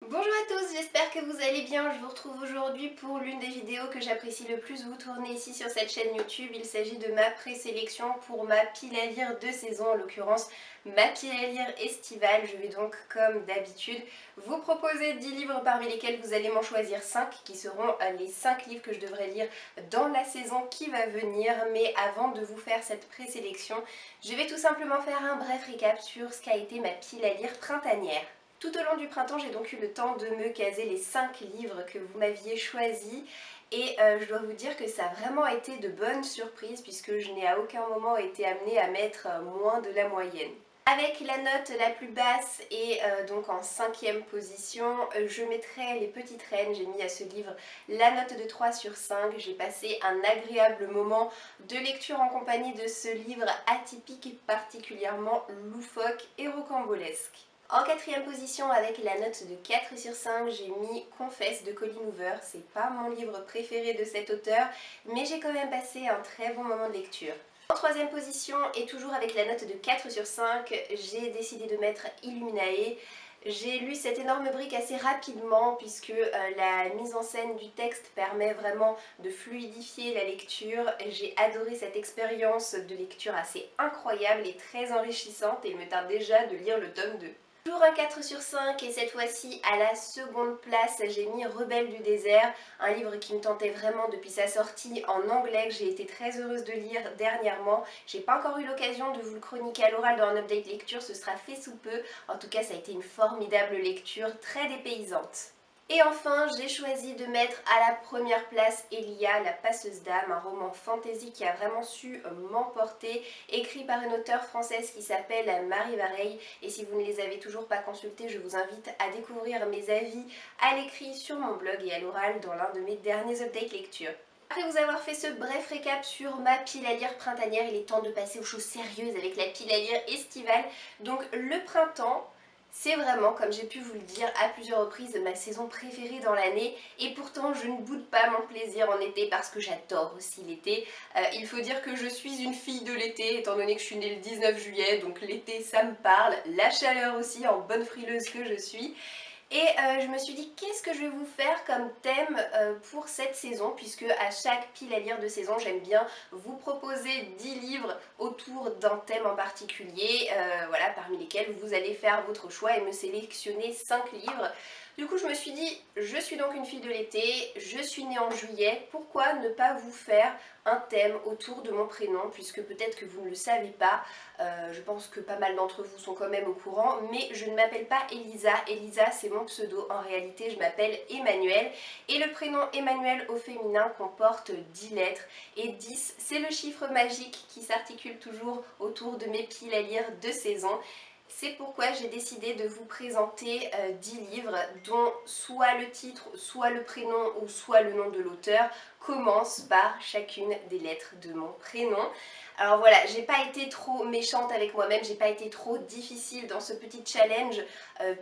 Bonjour à tous, j'espère que vous allez bien. Je vous retrouve aujourd'hui pour l'une des vidéos que j'apprécie le plus vous tourner ici sur cette chaîne YouTube. Il s'agit de ma présélection pour ma pile à lire de saison, en l'occurrence ma pile à lire estivale. Je vais donc, comme d'habitude, vous proposer 10 livres parmi lesquels vous allez m'en choisir 5 qui seront les 5 livres que je devrais lire dans la saison qui va venir. Mais avant de vous faire cette présélection, je vais tout simplement faire un bref récap sur ce qu'a été ma pile à lire printanière. Tout au long du printemps, j'ai donc eu le temps de me caser les 5 livres que vous m'aviez choisis et je dois vous dire que ça a vraiment été de bonnes surprises puisque je n'ai à aucun moment été amenée à mettre moins de la moyenne. Avec la note la plus basse et donc en 5e position, je mettrai Les Petites Reines. J'ai mis à ce livre la note de 3 sur 5. J'ai passé un agréable moment de lecture en compagnie de ce livre atypique et particulièrement loufoque et rocambolesque. En 4e position, avec la note de 4 sur 5, j'ai mis Confesse de Colleen Hoover. C'est pas mon livre préféré de cet auteur, mais j'ai quand même passé un très bon moment de lecture. En 3e position, et toujours avec la note de 4 sur 5, j'ai décidé de mettre Illuminae. J'ai lu cette énorme brique assez rapidement puisque la mise en scène du texte permet vraiment de fluidifier la lecture. J'ai adoré cette expérience de lecture assez incroyable et très enrichissante et il me tarde déjà de lire le tome 2. Toujours un 4 sur 5 et cette fois-ci à la seconde place j'ai mis Rebelle du désert, un livre qui me tentait vraiment depuis sa sortie en anglais que j'ai été très heureuse de lire dernièrement. J'ai pas encore eu l'occasion de vous le chroniquer à l'oral dans un update lecture, ce sera fait sous peu. En tout cas ça a été une formidable lecture, très dépaysante. Et enfin, j'ai choisi de mettre à la première place Elia, la passeuse d'âme, un roman fantasy qui a vraiment su m'emporter, écrit par une auteure française qui s'appelle Marie Vareille. Et si vous ne les avez toujours pas consultés, je vous invite à découvrir mes avis à l'écrit sur mon blog et à l'oral dans l'un de mes derniers updates lecture. Après vous avoir fait ce bref récap sur ma pile à lire printanière, il est temps de passer aux choses sérieuses avec la pile à lire estivale. Donc le printemps, c'est vraiment, comme j'ai pu vous le dire à plusieurs reprises, ma saison préférée dans l'année et pourtant je ne boude pas mon plaisir en été parce que j'adore aussi l'été. Il faut dire que je suis une fille de l'été étant donné que je suis née le 19 juillet, donc l'été ça me parle, la chaleur aussi en bonne frileuse que je suis. Et je me suis dit qu'est-ce que je vais vous faire comme thème pour cette saison, puisque à chaque pile à lire de saison j'aime bien vous proposer 10 livres autour d'un thème en particulier, voilà, parmi lesquels vous allez faire votre choix et me sélectionner 5 livres. Du coup je me suis dit, je suis donc une fille de l'été, je suis née en juillet, pourquoi ne pas vous faire un thème autour de mon prénom, puisque peut-être que vous ne le savez pas, je pense que pas mal d'entre vous sont quand même au courant, mais je ne m'appelle pas Elisa. Elisa c'est mon pseudo, en réalité je m'appelle Emmanuel et le prénom Emmanuel au féminin comporte 10 lettres et 10 c'est le chiffre magique qui s'articule toujours autour de mes piles à lire de saison. C'est pourquoi j'ai décidé de vous présenter 10 livres dont soit le titre, soit le prénom ou soit le nom de l'auteur commence par chacune des lettres de mon prénom. Alors voilà, j'ai pas été trop méchante avec moi-même, j'ai pas été trop difficile dans ce petit challenge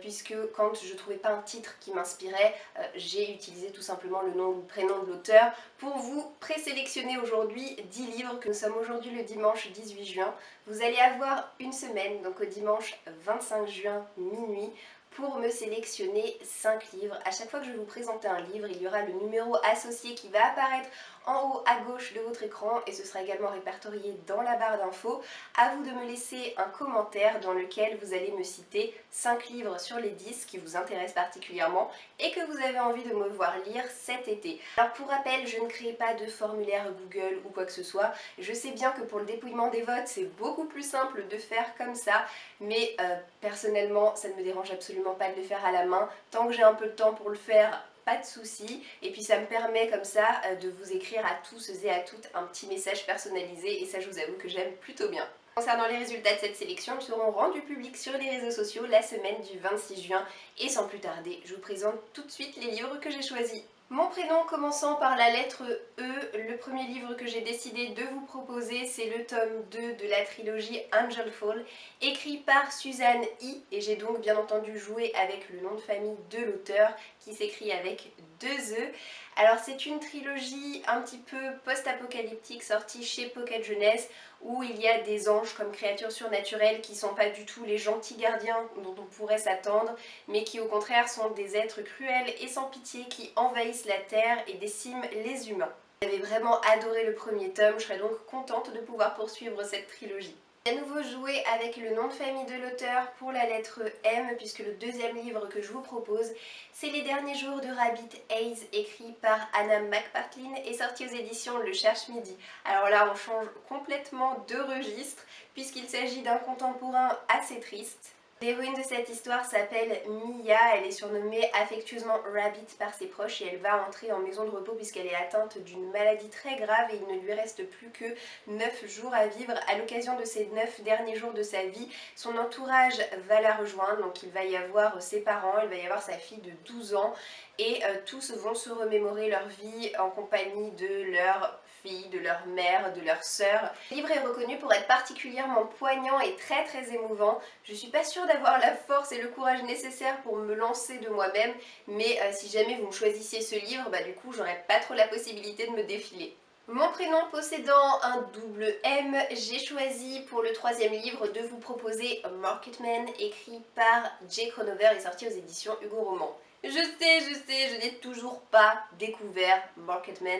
puisque quand je trouvais pas un titre qui m'inspirait, j'ai utilisé tout simplement le nom ou le prénom de l'auteur pour vous présélectionner aujourd'hui 10 livres, que nous sommes aujourd'hui le dimanche 18 juin. Vous allez avoir une semaine, donc au dimanche 25 juin minuit, pour me sélectionner 5 livres. À chaque fois que je vais vous présenter un livre, il y aura le numéro associé qui va apparaître en haut à gauche de votre écran et ce sera également répertorié dans la barre d'infos. À vous de me laisser un commentaire dans lequel vous allez me citer 5 livres sur les 10 qui vous intéressent particulièrement et que vous avez envie de me voir lire cet été. Alors pour rappel, je ne crée pas de formulaire Google ou quoi que ce soit. Je sais bien que pour le dépouillement des votes, c'est beaucoup plus simple de faire comme ça, mais personnellement, ça ne me dérange absolument pas de le faire à la main. Tant que j'ai un peu de temps pour le faire, pas de souci, et puis ça me permet comme ça de vous écrire à tous et à toutes un petit message personnalisé et ça je vous avoue que j'aime plutôt bien. Concernant les résultats de cette sélection, ils seront rendus publics sur les réseaux sociaux la semaine du 26 juin et sans plus tarder, je vous présente tout de suite les livres que j'ai choisis. Mon prénom commençant par la lettre E, le premier livre que j'ai décidé de vous proposer, c'est le tome 2 de la trilogie Angel Fall, écrit par Suzanne I, et j'ai donc bien entendu joué avec le nom de famille de l'auteur, qui s'écrit avec 2 E. Alors c'est une trilogie un petit peu post-apocalyptique sortie chez Pocket Jeunesse. où il y a des anges comme créatures surnaturelles qui sont pas du tout les gentils gardiens dont on pourrait s'attendre, mais qui au contraire sont des êtres cruels et sans pitié qui envahissent la terre et déciment les humains. J'avais vraiment adoré le premier tome, je serais donc contente de pouvoir poursuivre cette trilogie. J'ai à nouveau joué avec le nom de famille de l'auteur pour la lettre M, puisque le deuxième livre que je vous propose, c'est Les derniers jours de Rabbit Haze, écrit par Anna McPartlin et sorti aux éditions Le Cherche Midi. Alors là, on change complètement de registre, puisqu'il s'agit d'un contemporain assez triste. L'héroïne de cette histoire s'appelle Mia, elle est surnommée affectueusement Rabbit par ses proches et elle va entrer en maison de repos puisqu'elle est atteinte d'une maladie très grave et il ne lui reste plus que 9 jours à vivre. À l'occasion de ces 9 derniers jours de sa vie, son entourage va la rejoindre, donc il va y avoir ses parents, il va y avoir sa fille de 12 ans et tous vont se remémorer leur vie en compagnie de leur fille, de leur mère, de leur sœur. Le livre est reconnu pour être particulièrement poignant et très émouvant. Je suis pas sûre d'avoir la force et le courage nécessaires pour me lancer de moi-même, mais si jamais vous me choisissiez ce livre, bah du coup j'aurais pas trop la possibilité de me défiler. Mon prénom possédant un double M, j'ai choisi pour le troisième livre de vous proposer Marketman, écrit par Jay Cronover et sorti aux éditions Hugo Roman. Je sais, je n'ai toujours pas découvert Marketman.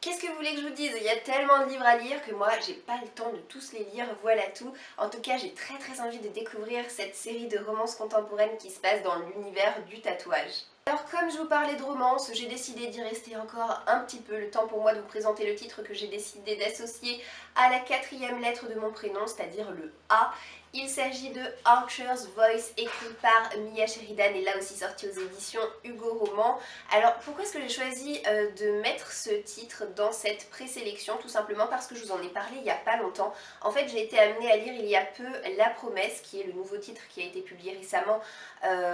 Qu'est-ce que vous voulez que je vous dise? Il y a tellement de livres à lire que moi j'ai pas le temps de tous les lire, voilà tout. En tout cas j'ai très envie de découvrir cette série de romances contemporaines qui se passe dans l'univers du tatouage. Alors comme je vous parlais de romance, j'ai décidé d'y rester encore un petit peu, le temps pour moi de vous présenter le titre que j'ai décidé d'associer à la quatrième lettre de mon prénom, c'est-à-dire le A. Il s'agit de Archer's Voice, écrit par Mia Sheridan et là aussi sorti aux éditions Hugo Roman. Alors pourquoi est-ce que j'ai choisi de mettre ce titre dans cette présélection? Tout simplement parce que je vous en ai parlé il n'y a pas longtemps. En fait j'ai été amenée à lire il y a peu La Promesse, qui est le nouveau titre qui a été publié récemment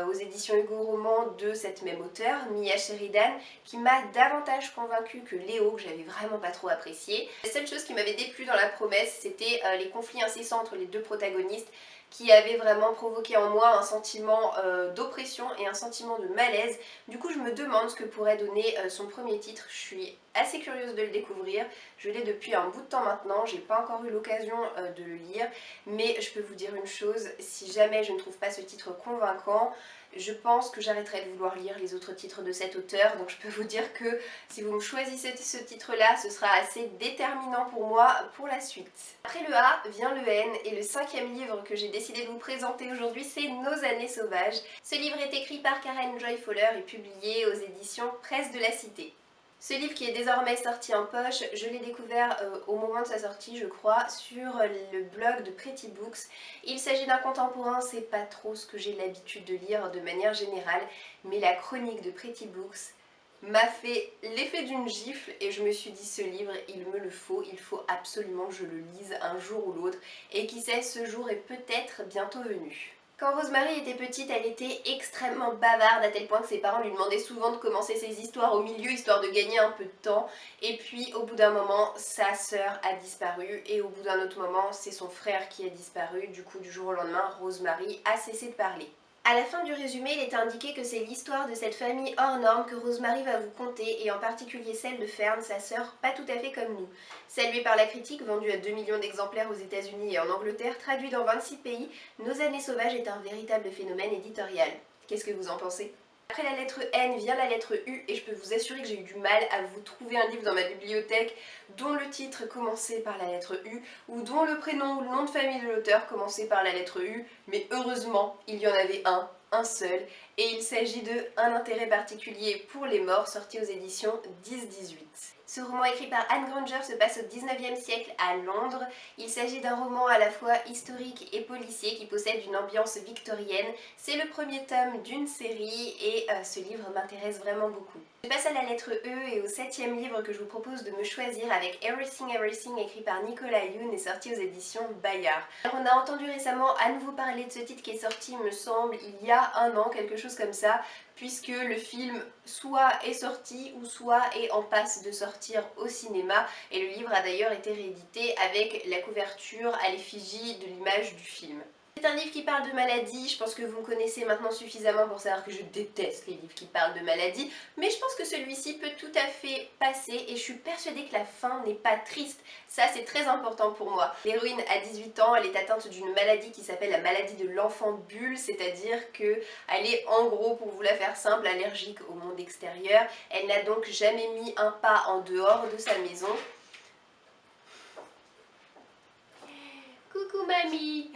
aux éditions Hugo Roman de cette même auteure, Mia Sheridan, qui m'a davantage convaincue que Léo, que j'avais vraiment pas trop apprécié. La seule chose qui m'avait déplu dans La Promesse, c'était les conflits incessants entre les deux protagonistes, qui avait vraiment provoqué en moi un sentiment d'oppression et un sentiment de malaise. Du coup je me demande ce que pourrait donner son premier titre, je suis assez curieuse de le découvrir. Je l'ai depuis un bout de temps maintenant, j'ai pas encore eu l'occasion de le lire, mais je peux vous dire une chose, si jamais je ne trouve pas ce titre convaincant, je pense que j'arrêterai de vouloir lire les autres titres de cet auteur, donc je peux vous dire que si vous me choisissez ce titre-là, ce sera assez déterminant pour moi pour la suite. Après le A vient le N, et le cinquième livre que j'ai décidé de vous présenter aujourd'hui, c'est Nos années sauvages. Ce livre est écrit par Karen Joy Fowler et publié aux éditions Presse de la Cité. Ce livre qui est désormais sorti en poche, je l'ai découvert au moment de sa sortie je crois sur le blog de Pretty Books. Il s'agit d'un contemporain, c'est pas trop ce que j'ai l'habitude de lire de manière générale, mais la chronique de Pretty Books m'a fait l'effet d'une gifle et je me suis dit ce livre il me le faut, il faut absolument que je le lise un jour ou l'autre et qui sait ce jour est peut-être bientôt venu. Quand Rosemary était petite, elle était extrêmement bavarde à tel point que ses parents lui demandaient souvent de commencer ses histoires au milieu histoire de gagner un peu de temps. Et puis au bout d'un moment, sa sœur a disparu et au bout d'un autre moment, c'est son frère qui a disparu. Du coup, du jour au lendemain, Rosemary a cessé de parler. À la fin du résumé, il est indiqué que c'est l'histoire de cette famille hors norme que Rosemary va vous conter, et en particulier celle de Fern, sa sœur, pas tout à fait comme nous. Saluée par la critique, vendue à 2 millions d'exemplaires aux États-Unis et en Angleterre, traduit dans 26 pays, Nos années sauvages est un véritable phénomène éditorial. Qu'est-ce que vous en pensez ? Après la lettre N vient la lettre U et je peux vous assurer que j'ai eu du mal à vous trouver un livre dans ma bibliothèque dont le titre commençait par la lettre U ou dont le prénom ou le nom de famille de l'auteur commençait par la lettre U, mais heureusement il y en avait un seul, et il s'agit de Un intérêt particulier pour les morts, sorti aux éditions 10-18. Ce roman écrit par Anne Granger se passe au 19e siècle à Londres. Il s'agit d'un roman à la fois historique et policier qui possède une ambiance victorienne. C'est le premier tome d'une série et ce livre m'intéresse vraiment beaucoup. Je passe à la lettre E et au 7e livre que je vous propose de me choisir avec Everything Everything, écrit par Nicolas Yoon et sorti aux éditions Bayard. Alors on a entendu récemment à nouveau parler de ce titre qui est sorti, me semble, il y a un an, quelque chose comme ça, puisque le film soit est sorti ou soit est en passe de sortir au cinéma, et le livre a d'ailleurs été réédité avec la couverture à l'effigie de l'image du film. C'est un livre qui parle de maladie, je pense que vous me connaissez maintenant suffisamment pour savoir que je déteste les livres qui parlent de maladie, mais je pense que celui-ci peut tout à fait passer et je suis persuadée que la fin n'est pas triste. Ça, c'est très important pour moi. L'héroïne a 18 ans, elle est atteinte d'une maladie qui s'appelle la maladie de l'enfant bulle, c'est-à-dire qu'elle est en gros, pour vous la faire simple, allergique au monde extérieur. Elle n'a donc jamais mis un pas en dehors de sa maison. Coucou mamie!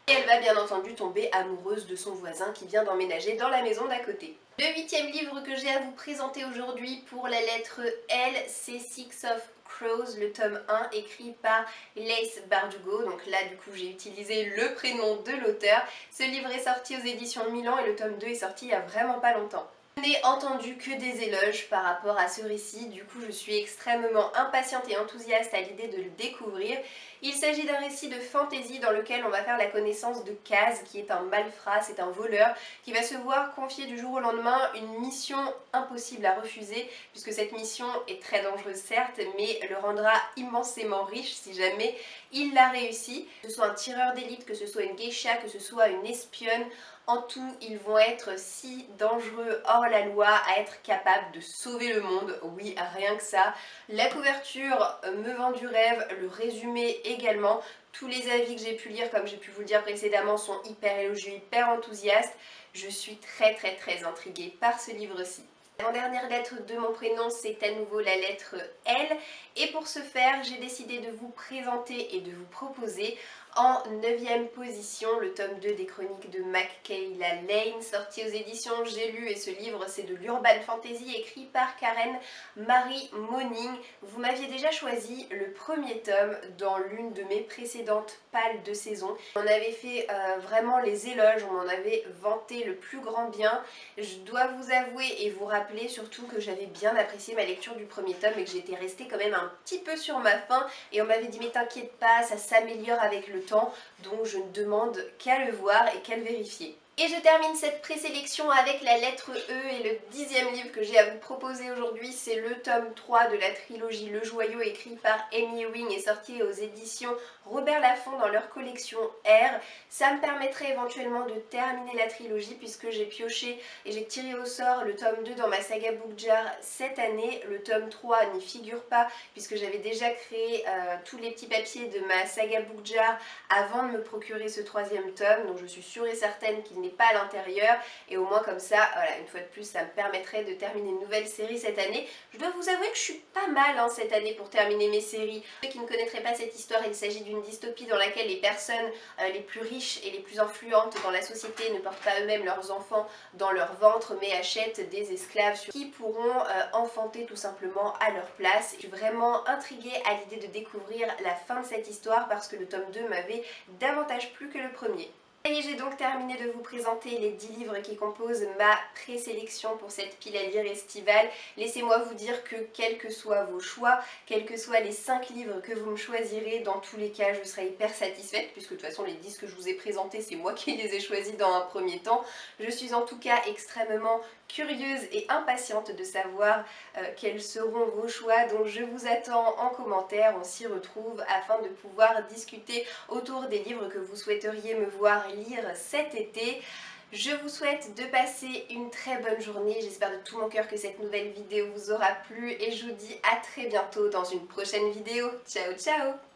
Et elle va bien entendu tomber amoureuse de son voisin qui vient d'emménager dans la maison d'à côté. Le 8e livre que j'ai à vous présenter aujourd'hui pour la lettre L, c'est Six of Crows, le tome 1, écrit par Lace Bardugo. Donc là, du coup, j'ai utilisé le prénom de l'auteur. Ce livre est sorti aux éditions Milan et le tome 2 est sorti il y a vraiment pas longtemps. Je n'ai entendu que des éloges par rapport à ce récit, du coup je suis extrêmement impatiente et enthousiaste à l'idée de le découvrir. Il s'agit d'un récit de fantasy dans lequel on va faire la connaissance de Kaz, qui est un malfrat, c'est un voleur, qui va se voir confier du jour au lendemain une mission impossible à refuser, puisque cette mission est très dangereuse certes, mais le rendra immensément riche si jamais il la réussit. Que ce soit un tireur d'élite, que ce soit une geisha, que ce soit une espionne, en tout, ils vont être si dangereux hors la loi à être capables de sauver le monde. Oui, rien que ça. La couverture me vend du rêve, le résumé également. Tous les avis que j'ai pu lire, comme j'ai pu vous le dire précédemment, sont hyper élogieux, hyper enthousiastes. Je suis très intriguée par ce livre-ci. L'avant-dernière lettre de mon prénom, c'est à nouveau la lettre L. Et pour ce faire, j'ai décidé de vous présenter et de vous proposer en 9e position le tome 2 des chroniques de Michaela Lane, sorti aux éditions J'ai lu, et ce livre c'est de l'urban fantasy écrit par Karen Marie Moning. Vous m'aviez déjà choisi le premier tome dans l'une de mes précédentes pales de saison. On avait fait vraiment les éloges, on en avait vanté le plus grand bien. Je dois vous avouer et vous rappeler surtout que j'avais bien apprécié ma lecture du premier tome et que j'étais restée quand même un petit peu sur ma faim, et on m'avait dit mais t'inquiète pas, ça s'améliore avec le temps, donc je ne demande qu'à le voir et qu'à le vérifier. Et je termine cette présélection avec la lettre E, et le 10e livre que j'ai à vous proposer aujourd'hui, c'est le tome 3 de la trilogie Le Joyau, écrit par Amy Ewing et sorti aux éditions Robert Laffont dans leur collection R. Ça me permettrait éventuellement de terminer la trilogie puisque j'ai pioché et j'ai tiré au sort le tome 2 dans ma saga Book Jar cette année. Le tome 3 n'y figure pas puisque j'avais déjà créé tous les petits papiers de ma saga Book Jar avant de me procurer ce 3e tome, donc je suis sûre et certaine qu'il n'est pas à l'intérieur, et au moins comme ça, voilà, une fois de plus, ça me permettrait de terminer une nouvelle série cette année. Je dois vous avouer que je suis pas mal cette année pour terminer mes séries. Ceux qui ne connaîtraient pas cette histoire, il s'agit d'une dystopie dans laquelle les personnes les plus riches et les plus influentes dans la société ne portent pas eux-mêmes leurs enfants dans leur ventre, mais achètent des esclaves qui pourront enfanter tout simplement à leur place. Je suis vraiment intriguée à l'idée de découvrir la fin de cette histoire parce que le tome 2 m'avait davantage plu que le premier. Et j'ai donc terminé de vous présenter les 10 livres qui composent ma présélection pour cette pile à lire estivale. Laissez-moi vous dire que quels que soient vos choix, quels que soient les 5 livres que vous me choisirez, dans tous les cas je serai hyper satisfaite puisque de toute façon les 10 que je vous ai présentés, c'est moi qui les ai choisis dans un premier temps. Je suis en tout cas extrêmement curieuse et impatiente de savoir quels seront vos choix, donc je vous attends en commentaire, on s'y retrouve afin de pouvoir discuter autour des livres que vous souhaiteriez me voir lire cet été. Je vous souhaite de passer une très bonne journée, j'espère de tout mon cœur que cette nouvelle vidéo vous aura plu et je vous dis à très bientôt dans une prochaine vidéo. Ciao ciao!